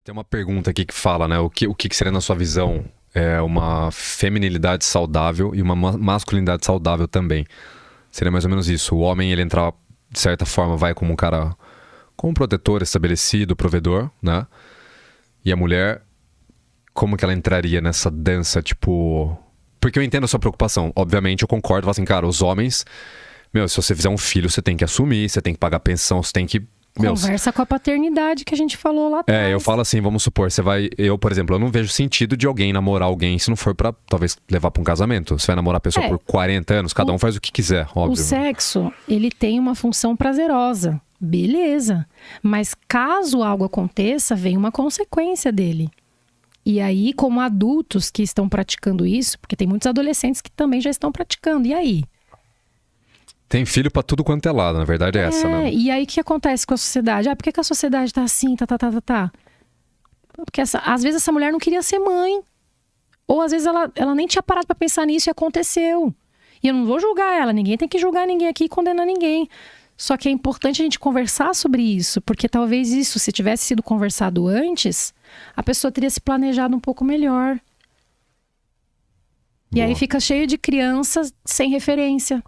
Tem uma pergunta aqui que fala, né? O que seria, na sua visão, uma feminilidade saudável e uma masculinidade saudável também? Seria mais ou menos isso. O homem, ele entrar, de certa forma, vai como um cara, como um protetor estabelecido, provedor, né? E a mulher, como que ela entraria nessa dança, tipo... Porque eu entendo a sua preocupação. Obviamente, eu concordo. Falo assim, cara, os homens... Meu, se você fizer um filho, você tem que assumir, você tem que pagar pensão, você tem que... Conversa com a paternidade que a gente falou lá atrás. Eu falo assim, vamos supor, você vai... Eu, por exemplo, eu não vejo sentido de alguém namorar alguém se não for pra, talvez, levar pra um casamento. Você vai namorar a pessoa por 40 anos, cada um faz o que quiser, óbvio. O sexo, ele tem uma função prazerosa. Beleza. Mas caso algo aconteça, vem uma consequência dele. E aí, como adultos que estão praticando isso, porque tem muitos adolescentes que também já estão praticando, e aí? Tem filho pra tudo quanto é lado, na verdade é essa, né? E aí o que acontece com a sociedade? Por que a sociedade tá assim, tá? Porque às vezes essa mulher não queria ser mãe. Ou às vezes ela nem tinha parado pra pensar nisso e aconteceu. E eu não vou julgar ela, ninguém tem que julgar ninguém aqui e condenar ninguém. Só que é importante a gente conversar sobre isso, porque talvez isso, se tivesse sido conversado antes, a pessoa teria se planejado um pouco melhor. E aí fica cheio de crianças sem referência.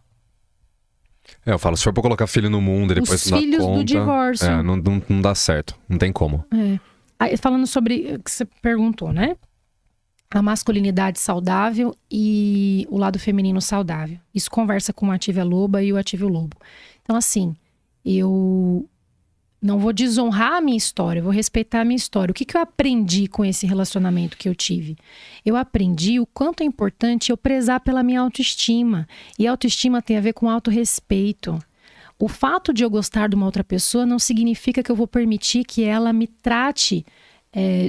Eu falo, se for pra colocar filho no mundo e depois Os não dá filhos conta... do divórcio. Não dá certo, não tem como. Aí, falando sobre o que você perguntou, né? A masculinidade saudável e o lado feminino saudável. Isso conversa com o Ativo Loba e o Ativo Lobo. Então, assim, eu não vou desonrar a minha história, eu vou respeitar a minha história. O que eu aprendi com esse relacionamento que eu tive? Eu aprendi o quanto é importante eu prezar pela minha autoestima. E autoestima tem a ver com autorrespeito. O fato de eu gostar de uma outra pessoa não significa que eu vou permitir que ela me trate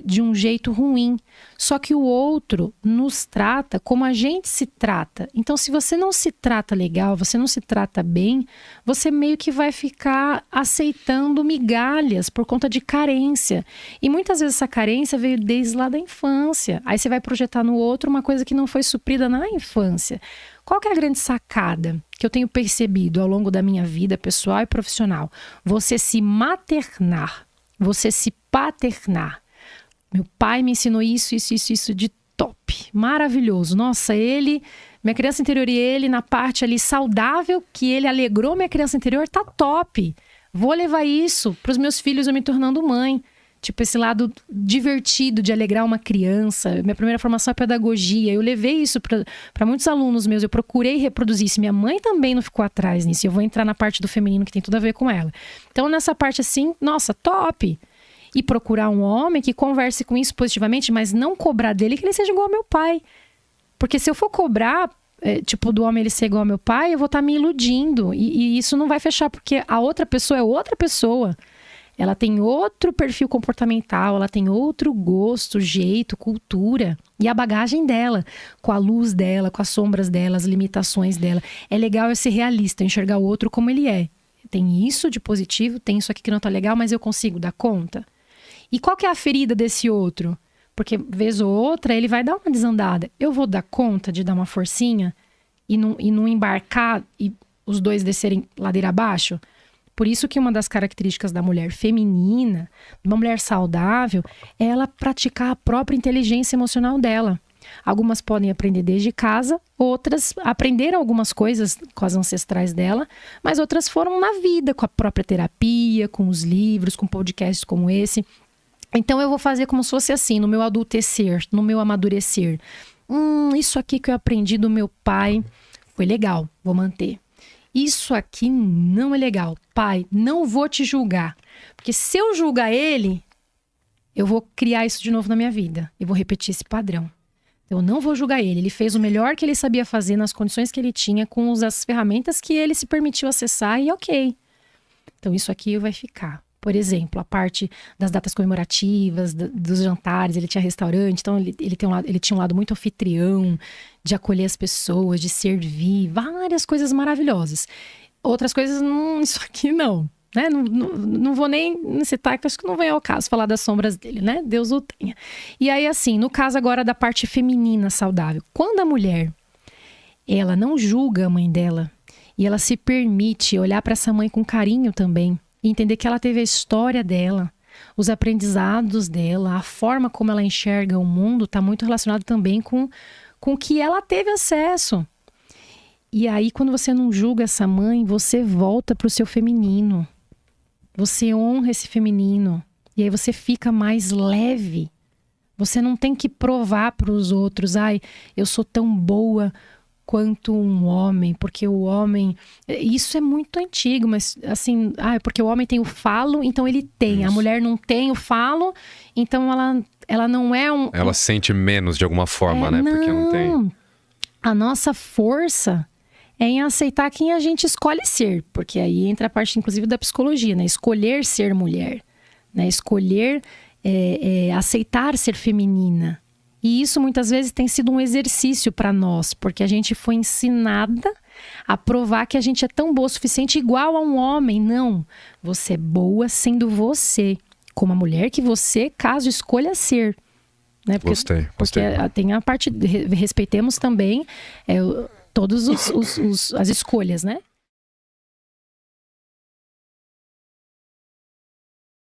de um jeito ruim. Só que o outro nos trata como a gente se trata. Então, se você não se trata legal, você não se trata bem, você meio que vai ficar aceitando migalhas por conta de carência. E muitas vezes essa carência veio desde lá da infância. Aí você vai projetar no outro uma coisa que não foi suprida na infância. Qual que é a grande sacada que eu tenho percebido ao longo da minha vida pessoal e profissional? Você se maternar, você se paternar. Meu pai me ensinou isso de top. Maravilhoso. Nossa, minha criança interior e ele, na parte ali saudável, que ele alegrou minha criança interior, tá top. Vou levar isso pros meus filhos eu me tornando mãe. Tipo, esse lado divertido de alegrar uma criança. Minha primeira formação é pedagogia. Eu levei isso para muitos alunos meus. Eu procurei reproduzir isso. Minha mãe também não ficou atrás nisso. Eu vou entrar na parte do feminino que tem tudo a ver com ela. Então, nessa parte assim, nossa, top. E procurar um homem que converse com isso positivamente, mas não cobrar dele que ele seja igual ao meu pai. Porque se eu for cobrar, do homem ele ser igual ao meu pai, eu vou estar me iludindo. E isso não vai fechar, porque a outra pessoa é outra pessoa. Ela tem outro perfil comportamental, ela tem outro gosto, jeito, cultura. E a bagagem dela, com a luz dela, com as sombras dela, as limitações dela. É legal eu ser realista, enxergar o outro como ele é. Tem isso de positivo, tem isso aqui que não tá legal, mas eu consigo dar conta. E qual que é a ferida desse outro? Porque, vez ou outra, ele vai dar uma desandada. Eu vou dar conta de dar uma forcinha e não embarcar e os dois descerem ladeira abaixo? Por isso que uma das características da mulher feminina, uma mulher saudável, é ela praticar a própria inteligência emocional dela. Algumas podem aprender desde casa, outras aprenderam algumas coisas com as ancestrais dela, mas outras foram na vida, com a própria terapia, com os livros, com podcasts como esse. Então eu vou fazer como se fosse assim, no meu adultecer, no meu amadurecer. Isso aqui que eu aprendi do meu pai foi legal, vou manter. Isso aqui não é legal. Pai, não vou te julgar. Porque se eu julgar ele, eu vou criar isso de novo na minha vida. Eu vou repetir esse padrão. Eu não vou julgar ele. Ele fez o melhor que ele sabia fazer nas condições que ele tinha, com as ferramentas que ele se permitiu acessar e ok. Então isso aqui vai ficar. Por exemplo, a parte das datas comemorativas, dos jantares, ele tinha restaurante, então ele tinha um lado muito anfitrião, de acolher as pessoas, de servir, várias coisas maravilhosas. Outras coisas, isso aqui não, né? Não vou nem citar, que acho que não vem ao caso falar das sombras dele, né? Deus o tenha. E aí, assim, no caso agora da parte feminina saudável, quando a mulher, ela não julga a mãe dela, e ela se permite olhar para essa mãe com carinho também, e entender que ela teve a história dela, os aprendizados dela, a forma como ela enxerga o mundo está muito relacionado também com o que ela teve acesso. E aí, quando você não julga essa mãe, você volta para o seu feminino. Você honra esse feminino. E aí você fica mais leve. Você não tem que provar para os outros, ai, eu sou tão boa quanto um homem, porque o homem... Isso é muito antigo, mas assim, porque o homem tem o falo, então ele tem. Isso. A mulher não tem o falo, então ela não é um... Ela sente menos de alguma forma, né? Porque não tem... A nossa força é em aceitar quem a gente escolhe ser, porque aí entra a parte, inclusive, da psicologia, né? Escolher ser mulher, né? Escolher aceitar ser feminina. E isso muitas vezes tem sido um exercício para nós, porque a gente foi ensinada a provar que a gente é tão boa o suficiente igual a um homem. Não, você é boa sendo você, como a mulher que você, caso escolha ser. Né? Gostei. Porque tem a parte, respeitemos também todas as escolhas, né?